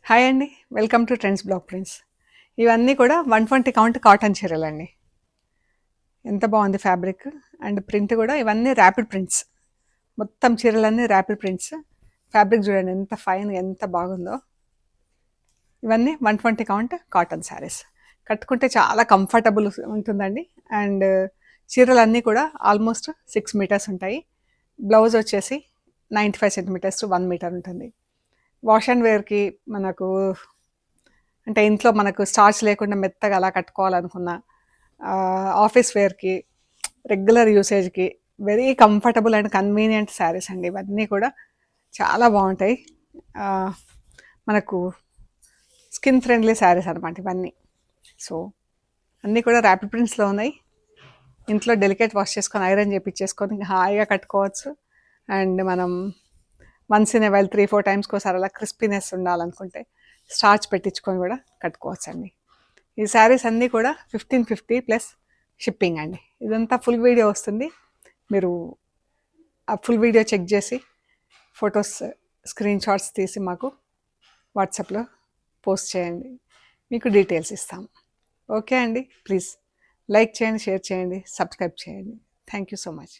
Hi అండి. Welcome to trends block prints. ఇవన్నీ కూడా 120 కౌంట్ కాటన్ చీరలండి. ఎంత బాగుంది ఫ్యాబ్రిక్ అండ్ ప్రింట్ కూడా. ఇవన్నీ ర్యాపిడ్ ప్రింట్స్. మొత్తం చీరలన్నీ ర్యాపిడ్ ప్రింట్స్. ఫ్యాబ్రిక్ చూడండి ఎంత ఫైన్, ఎంత బాగుందో. ఇవన్నీ 120 కౌంట్ కాటన్ శారీస్. కట్టుకుంటే చాలా కంఫర్టబుల్ ఉంటుందండి. అండ్ చీరలన్నీ కూడా ఆల్మోస్ట్ 6 మీటర్స్ ఉంటాయి. బ్లౌజ్ వచ్చేసి 95 సెంటీమీటర్స్ టు 1 మీటర్ ఉంటుంది. వాష్ అండ్ వేర్కి మనకు అంటే ఇంట్లో మనకు స్టార్చ్ లేకుండా మెత్తగా అలా కట్టుకోవాలనుకున్న, ఆఫీస్ వేర్కి, రెగ్యులర్ యూసేజ్కి very comfortable and convenient saris అండి. ఇవన్నీ కూడా చాలా బాగుంటాయి. ఆ, మనకు స్కిన్ ఫ్రెండ్లీ శారీస్ అనమాట ఇవన్నీ. సో అన్నీ కూడా ర్యాపిడ్ ప్రింట్స్లో ఉన్నాయి. ఇంట్లో డెలికేట్ వాష్ చేసుకొని ఐరన్ చేపించేసుకొని హాయిగా కట్టుకోవచ్చు. అండ్ మనం వన్స్ ఇన్ ఏ వైల్ 3-4 టైమ్స్కి ఒకసారి అలా క్రిస్పీనెస్ ఉండాలనుకుంటే స్టార్చ్ పెట్టించుకొని కూడా కట్టుకోవచ్చు అండి. ఈ శారీస్ అన్నీ కూడా 1550 ప్లస్ షిప్పింగ్ అండి. ఇదంతా ఫుల్ వీడియో వస్తుంది. మీరు ఆ ఫుల్ వీడియో చెక్ చేసి ఫొటోస్, స్క్రీన్ షాట్స్ తీసి మాకు వాట్సాప్లో పోస్ట్ చేయండి. మీకు డీటెయిల్స్ ఇస్తాం. ఓకే అండి. ప్లీజ్ లైక్ చేయండి, షేర్ చేయండి, సబ్స్క్రైబ్ చేయండి. Thank you so much.